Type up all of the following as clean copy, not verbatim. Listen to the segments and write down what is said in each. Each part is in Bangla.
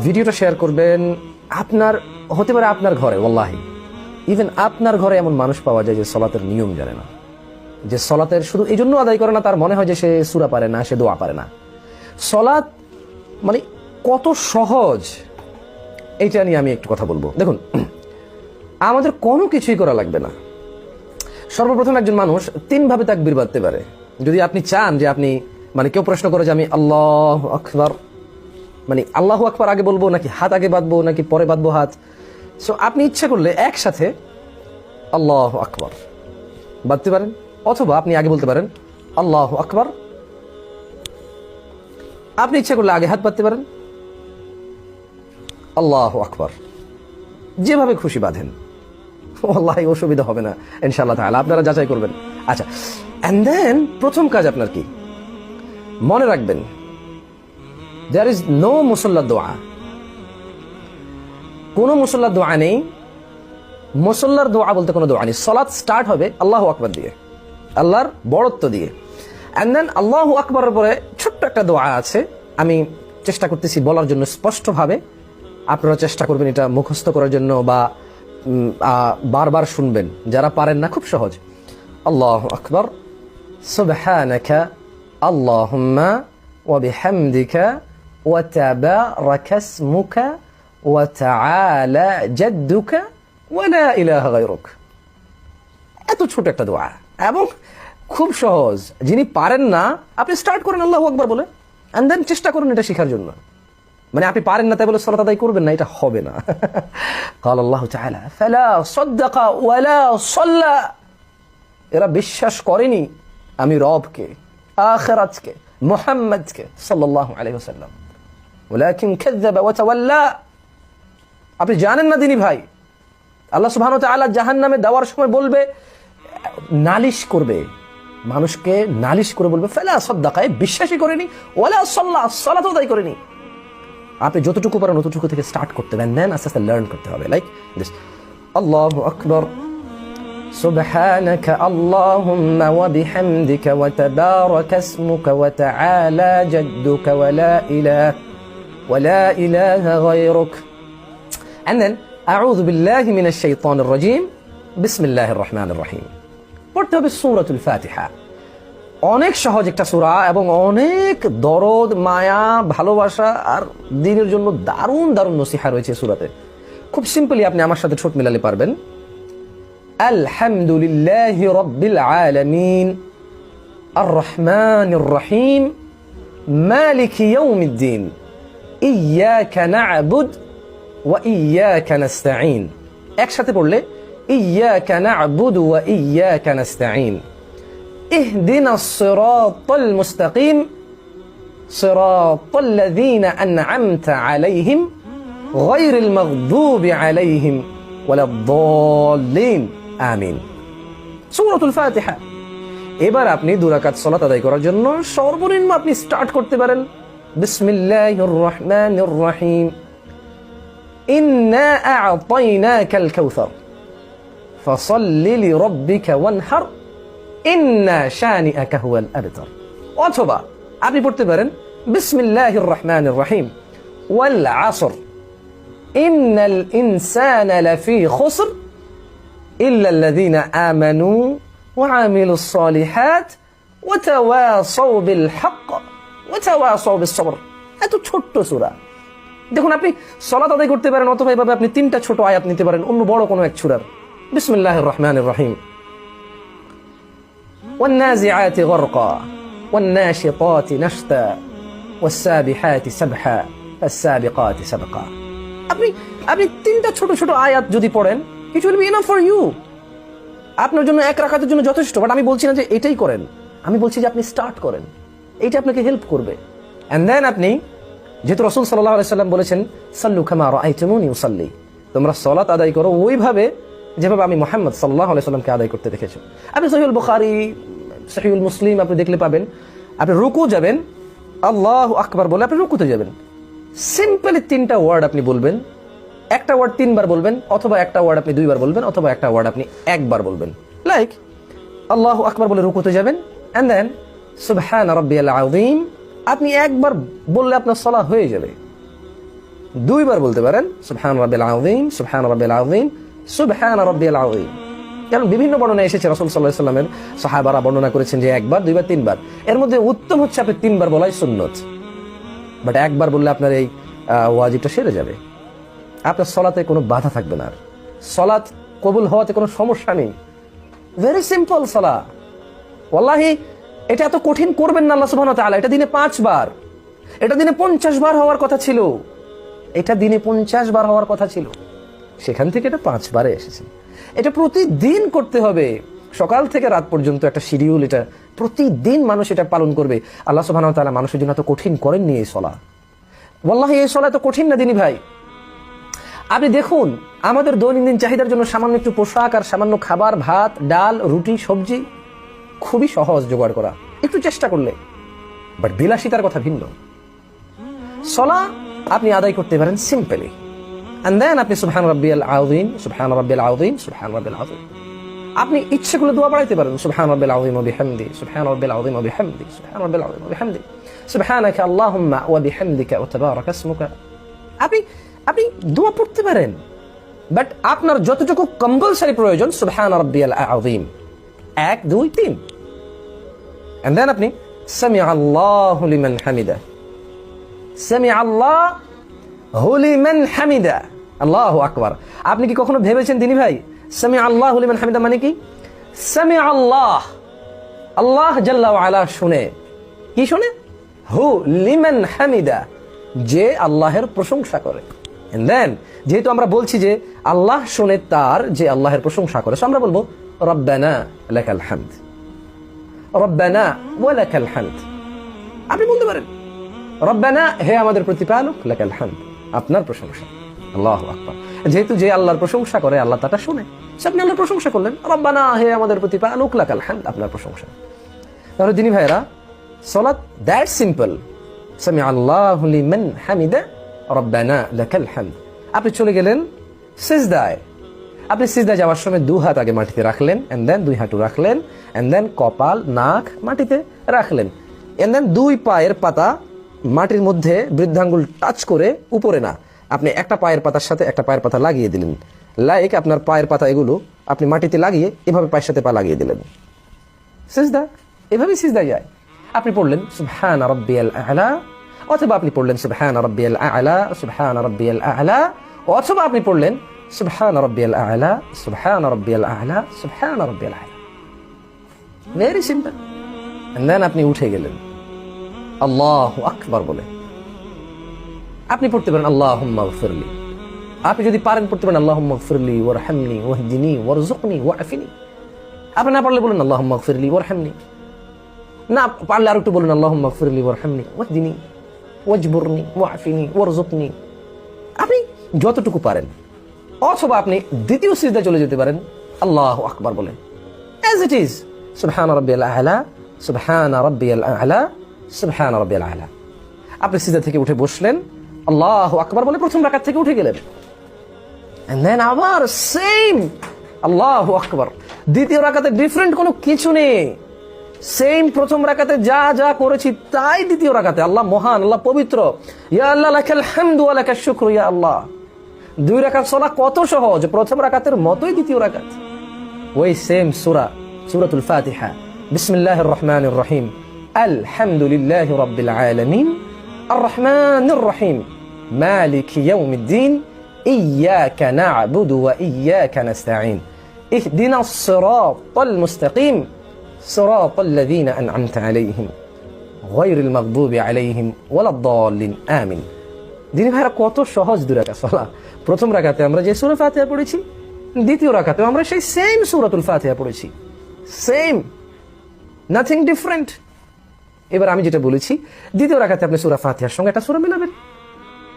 ভিডিওটা শেয়ার করবেন। আপনার হতে পারে আপনার ঘরে, ওয়াল্লাহি ইভেন আপনার ঘরে এমন মানুষ পাওয়া যায় যে সলাতের নিয়ম জানে না, যে সলাতের শুধু এই জন্য আদায় করে না, তার মনে হয় যে সে সূরা পারে না, সে দোয়া পারে না। সলাত মানে কত সহজ, এইটা নিয়ে আমি একটু কথা বলবো। দেখুন, আমাদের কোনো কিছুই করা লাগবে না। সর্বপ্রথম একজন মানুষ 3 ভাবে তাকবীর বাঁধতে পারে। যদি আপনি চান যে আপনি মানে কেউ প্রশ্ন করে যে আমি আল্লাহু আকবার, মানে আল্লাহু আকবার আগে বলবো নাকি হাত আগে বাঁধবো নাকি পরে বাঁধবো হাত, সো আপনি ইচ্ছা করলে একসাথে আল্লাহু আকবার বাঁধতে পারেন, অথবা আপনি আগে বলতে পারেন আল্লাহু আকবার, আপনি ইচ্ছা করলে আগে হাত বাঁধতে পারেন, আল্লাহু আকবার, যেভাবে খুশি বাঁধেন, ওয়াল্লাহি অসুবিধা হবে না ইনশাআল্লাহ তাআলা, আপনারা যাচাই করবেন। আচ্ছা, এন্ড দেন প্রথম কাজ আপনার কি, মনে রাখবেন there is no মুসাল্লা দোয়া, কোনো মুসাল্লার দোয়া নেই। মুসাল্লার দোয়া বলতে কোনো দোয়া নেই। সালাত স্টার্ট হবে আল্লাহু আকবার দিয়ে, আল্লাহর বড়ত্ব দিয়ে, এন্ড দেন আল্লাহু আকবারের পরে ছোট্ট একটা দোয়া আছে, আমি চেষ্টা করতেছি বলার জন্য স্পষ্টভাবে, আপনারা চেষ্টা করবেন এটা মুখস্থ করার জন্য বা বারবার শুনবেন, যারা পারেন না খুব সহজ। আল্লাহু আকবার, সুবহানাকা আল্লাহুম্মা ওয়া বিহামদিকা ওয়া তাবারাকা ইসমুকা ওয়া তাআলা জাদ্দুকা ওয়া লা ইলাহা গায়রুক। এত ছোট একটা দোয়া এবং খুব সহজ। যিনি পারেন না, আপনি স্টার্ট করেন আল্লাহু আকবার বলে, এন্ড দেন চেষ্টা করুন এটা শেখার জন্য। মানে আপনি পারেন না তাই বলে সালাত আদায় করবেন না, এটা হবে না। قال الله تعالى فلا صدق ولا صلى, এরা বিশ্বাস করেনি আমি রবকে, আখিরাতকে, মুহাম্মদকে সাল্লাল্লাহু আলাইহি ওয়াসাল্লাম, ওয়ালাকিন কাযাবা ওয়া তাওয়াল্লা। আপনি জানেন না দিনী ভাই, আল্লাহ সুবহানাহু ওয়া তাআলা জাহান্নামে দেওয়ার সময় বলবে, নালিশ করবে, মানুষকে নালিশ করে বলবে ফালা সাদ্দাকা, বিশ্বাসই করেনি, ওয়ালা সাল্লা, সালাত আদায় করেনি। আপনি যতটুকু পারেন ততটুকু থেকে স্টার্ট করতে হবে, দেন আস্তে আস্তে লার্ন করতে হবে। লাইক দিস, আল্লাহু আকবার, সুবহানাকা আল্লাহুম্মা ওয়া বিহামদিকা ওয়া তাবারাকা ইসমুকা ওয়া তাআলা জাদ্দুকা ওয়া লা ইলাহা গায়রুক, এন্ড দেন আউযু বিল্লাহি মিনাশ শাইতানির রাজীম, বিসমিল্লাহির রহমানির রহিম। পড়তে হবে সূরাতুল ফাতিহা। অনেক সহজ একটা সূরা এবং অনেক দরদ, মায়া, ভালোবাসা আর দ্বীনের জন্য দারুণ দারুণ নসিহা রয়েছে সূরাতে। খুব সিম্পলি আপনি আমার সাথে ঠোঁট মিলালে পারবেন। আলহামদুলিল্লাহি রাব্বিল আলামিন আর রহমানির রহিম মালিকি ইয়াউমিদ্দিন ইয়াকা না'বুদ ওয়া ইয়াকা নাস্তাঈন। একসাথে পড়লে ইয়াকা না'বুদু ওয়া ইয়াকা নাস্তাঈন, اهدنا الصراط المستقيم صراط الذين أنعمت عليهم غير المغضوب عليهم ولا الضالين آمين। সূরাতুল ফাতিহা। এবার আপনি 2 রাকাত সালাত আদায় করার জন্য সর্বনিম্ন আপনি স্টার্ট করতে পারেন বিসমিল্লাহির রহমানির রহিম, ইন্না আ'তাইনাকাল কাউসার ফাসাল্লি লিরাব্বিকা ওয়ানহার ইন্না শানিআকা হুয়াল আবতার। অথবা আপনি পড়তে পারেন বিসমিল্লাহির রহমানির রহিম, ওয়াল আসর ইন্নাল ইনসানা লাফি খুসর ইল্লাল্লাযীনা আমানু ওয়া আমিলুস সালিহাত ওয়া তাওয়াসাউ বিল হক ওয়া তাওয়াসাউ বিস সবর। এত ছোট্ট সূরা। দেখুন, আপনি সালাত আদায় করতে পারেন, অথবা এভাবে আপনি 3টা ছোট আয়াত নিতে পারেন অন্য বড় কোনো এক সূরার। বিসমিল্লাহির রহমানির রহিম, والنازعات غرقا والناشطات نشطا والسابحات سبحا فالسابقات سبقا। আপনি 3টা ছোট ছোট আয়াত যদি পড়েন, it will be enough for you, আপনার জন্য 1 রাকাতের জন্য যথেষ্ট। বাট আমি বলছি না যে এটাই করেন, আমি বলছি যে আপনি স্টার্ট করেন, এইটা আপনাকে হেল্প করবে। এন্ড দেন আপনি, যেহেতু রাসূল সাল্লাল্লাহু আলাইহি ওয়াসাল্লাম বলেছেন সাল্লু কামা রাআইতুমুনি উসাল্লি, তোমরা সালাত আদায় করো ওইভাবে যেভাবে আমি মুহাম্মদ সাল্লাল্লাহু আলাইহি ওয়াসাল্লামকে আদায় করতে দেখেছি। আপনি সহিহুল বুখারী, সহিহুল মুসলিম আপনি দেখলে পাবেন, আপনি রুকু যাবেন, আল্লাহু আকবার বলে আপনি রুকুতে যাবেন। সিম্পলি 3টা ওয়ার্ড আপনি বলবেন, একটা ওয়ার্ড 3 বার বলবেন, অথবা একটা ওয়ার্ড আপনি 2 বার বলবেন, অথবা একটা ওয়ার্ড আপনি 1 বার বলবেন। লাইক আল্লাহু আকবার বলে রুকুতে যাবেন, এন্ড দেন সুবহান রাব্বিয়াল আযীম আপনি 1 বার বললে আপনার সালাত হয়ে যাবে। দুইবার বলতে পারেন সুবহান রাব্বিল আযীম, সুবহান রাব্বিল আযীম, সুবহান রাব্বিল আযীম। কারণ বিভিন্ন বর্ণনা এসেছে, রাসূল সাল্লাল্লাহু আলাইহি সাল্লামের সাহাবারা বর্ণনা করেছেন যে একবার, দুইবার, তিনবার। এর মধ্যে উত্তম হচ্ছে আপনি তিনবার বলাই সুন্নত, বাট একবার বললে আপনার এই ওয়াজিবটা সেরে যাবে, আপনার সলাতে কোনো বাধা থাকবে না, আর সলাত কবুল হওয়াতে কোনো সমস্যা নেই। ভেরি সিম্পল সলা। ওয়াল্লাহি এটা এত কঠিন করবেন না আল্লাহ সুবহানাহু ওয়া তাআলা। এটা দিনে 5 বার, এটা দিনে 50 বার হওয়ার কথা ছিল, এটা দিনে 50 বার হওয়ার কথা ছিল, সেখান থেকে এটা 5 বারে এসেছে। এটা প্রতিদিন করতে হবে, সকাল থেকে রাত পর্যন্ত একটা শিডিউল, এটা প্রতিদিন মানুষ এটা পালন করবে। আল্লাহ সুবহানাহু ওয়া তাআলা মানুষের জন্য এত কঠিন করেননি এই সলা। ওয়াল্লাহি এই সলা এত কঠিন না দিনী ভাই। আপনি দেখুন, আমাদের দৈনন্দিন চাহিদার জন্য সামান্য একটু পোশাক আর সামান্য খাবার, ভাত, ডাল, রুটি, সবজি খুবই সহজ জোগাড় করা, একটু চেষ্টা করলে। বাট বিলাসিতার কথা ভিন্ন। সলা আপনি আদায় করতে পারেন সিম্পলি, এন্ড দেন আপনি সুবহান রাব্বিয়াল আযীম, সুবহান রাব্বিয়াল আযীম, সুবহান রাব্বিয়াল আযীম। আপনি ইচ্ছে করলে দোয়া বাড়াইতে পারেন, সুবহান রাব্বিল আযীম ওয়া বিহামদি, সুবহান রাব্বিল আযীম ওয়া বিহামদি, সুবহান রাব্বিল আযীম ওয়া বিহামদি, সুবহানাকা আল্লাহুম্মা ওয়া বিহামদিকা ওয়া তাবারাকা ইসমুকা। আপনি দোয়া পড়তে পারেন, বাট আপনার যতটুকু কম্পালসারি প্রয়োজন সুবহান রাব্বিয়াল আযীম 1 2 3, এন্ড দেন আপনি সামি আল্লাহু লিমান হামিদা, সামি আল্লাহু লিমান হামিদা, আল্লাহু আকবার। আপনি কি কখনো ভেবেছেন দিনী ভাই, সামি আল্লাহু লিমান হামিদা মানে কি? সামি আল্লাহ, আল্লাহ জাল্লা ওয়া আলা শুনে, কি শুনে? হু লিমান হামিদা, যে আল্লাহের প্রশংসা করে। এন্ড দেন যেহেতু আমরা বলছি যে আল্লাহ শুনে তার, যে আল্লাহের প্রশংসা করে, আমরা বলবো রব্বানা লাকাল হামদ, রব্বানা ওয়া লাকাল হামদ। আপনি বলতে পারেন রব্বানা, হে আমাদের প্রতিপালক, লাকাল হামদ, আপনার প্রশংসা। আল্লাহু আকবার। যেহেতু যে আল্লাহর প্রশংসা করে আল্লাহ তাটা শুনে, আপনি আল্লাহর প্রশংসা করলেন, রব্বানা, হে আমাদের প্রতিপালক, লাকাল হামদ, আপনার প্রশংসা। তাহলে দিনী ভাইরা, সালাত দ্যাট সিম্পল, সামি আল্লাহু লিমান হামিদা, রব্বানা লাকাল হামদ। আপনি চলে গেলেন সিজদায়। আপনি সিজদায় যাওয়ার সময় 2 হাত আগে মাটিতে রাখলেন, এন্ড দেন 2 হাঁটু রাখলেন, এন্ড দেন কপাল, নাক মাটিতে রাখলেন, এন্ড দেন 2 পায়ের পাতা মাটির মধ্যে বৃদ্ধাঙ্গুল টাচ করে, উপরে না, আপনি একটা পায়ের পাতার সাথে একটা পায়ের পাতা লাগিয়ে দিলেন, লাইক আপনার পায়ের পাতা এগুলো আপনি মাটিতে লাগিয়ে এভাবে পায়ের সাথে পা লাগিয়ে দিলেন। সিজদা, এভাবে সিজদা যায়। আপনি পড়লেন সুবহান রাব্বিয়াল আ'লা, অথবা আপনি পড়লেন সুবহান রাব্বিয়াল আ'লা, সুবহান রাব্বিয়াল আ'লা, অথবা আপনি পড়লেন সুবহান রাব্বিয়াল আ'লা, সুবহান রাব্বিয়াল আ'লা, সুবহান রাব্বিয়াল আ'লা। Very simple. এন্ড দেন আপনি উঠে গেলেন আল্লাহু আকবার বলে। আপনি পড়তে পারেন আল্লাহুম্মা গফিরলি, আপনি যদি পারেন পড়তে পারেন আল্লাহুম্মা গফিরলি ওয়ারহামনি ওয়াহদিনি ওয়ারযুকনি ওয়াআফিনি। আপনি না পারলে বলেন আল্লাহুম্মা গফিরলি ওয়ারহামনি, না পারলে আর একটু বলুন আল্লাহুম্মা গফিরলি ওয়ারহামনি ওয়াহদিনি ওয়াজবুরনি ওয়াআফিনি ওয়ারযুকনি। আপনি যতটুকু পারেন। অথবা আপনি দ্বিতীয় সিজদায় চলে যেতে পারেন আল্লাহু আকবার বলে, অ্যাজ ইট ইজ, সুবহান রাব্বিয়াল আ'লা, সুবহান রাব্বিয়াল আ'লা, সুবহান রাব্বিয়াল আ'লা। আপনি সিজদা থেকে উঠে বসলেন, আল্লাহু আকবার বলে প্রথম রাকাত থেকে উঠে গেলেন, এন্ড দেন আবার সেম আল্লাহু আকবার। দ্বিতীয় রাকাতে ডিফারেন্ট কোনো কিছু নেই, সেম প্রথম রাকাতে যা যা করেছি তাই দ্বিতীয় রাকাতে। আল্লাহ মহান, আল্লাহ পবিত্র, ইয়া আল্লাহ লাকাল হামদু ওয়া লাকাশ শুকরু, ইয়া আল্লাহ। 2 রাকাত সালাত কত সহজ, প্রথম রাকাতের মতোই দ্বিতীয় রাকাত। ওই সেম সূরা, সূরাতুল ফাতিহা, বিসমিল্লাহির রহমানির রহিম, আলহামদুলিল্লাহি রাব্বিল আলামিন, আর রহমানির রহিম, মালিকি ইয়াউমিদ্দিন, ইয়্যাকা না'বুদু ওয়া ইয়্যাকা নাস্তাঈন, ইহদিনাস সিরাতাল মুস্তাকিম, সিরাতাল লাযীনা আন'আমতা আলাইহিম, গায়রিল মাগদুবি আলাইহিম ওয়ালাদ-দাল্লিন, আমিন। দিনী ভাইরা, কত সহজ 2 রাকাত সালাত। প্রথম রাকাতে আমরা যে সূরা ফাতিহা পড়েছি, দ্বিতীয় রাকাতে আমরা সেই সেম সূরাতুল ফাতিহা পড়েছি, সেম, নাথিং ডিফারেন্ট। এবার আমি যেটা বলেছি, দ্বিতীয় রাকাতে আপনি সূরা ফাতিহার সঙ্গে একটা সূরা মিলাবেন।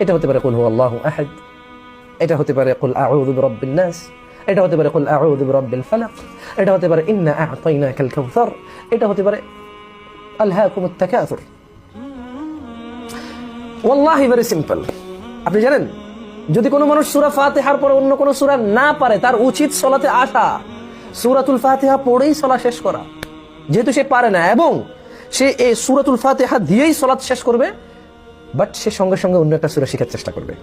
এটা হতে পারে কুল হুয়াল্লাহু আহাদ, এটা হতে পারে কুল আউযু বিরাব্বিন নাস, এটা হতে পারে কুল আউযু বিরাব্বিল ফালাক, এটা হতে পারে ইন্না আ'তাইনাকাল কাউসার, এটা হতে পারে আলহাকুমুত তাকাসুর। ওয়াল্লাহি ভেরি সিম্পল। আপনি জানেন, যদি কোনো মানুষ সূরা ফাতিহার পরে অন্য কোনো সূরা না পারে, তার উচিত সালাতে আসা, সূরাতুল ফাতিহা পড়েই সালাত শেষ করা। যেহেতু সে পারে না এবং সে এই সূরাতুল ফাতিহা দিয়েই সালাত শেষ করবে, বাট সে সঙ্গে সঙ্গে অন্য একটা সূরা শেখার চেষ্টা করবে।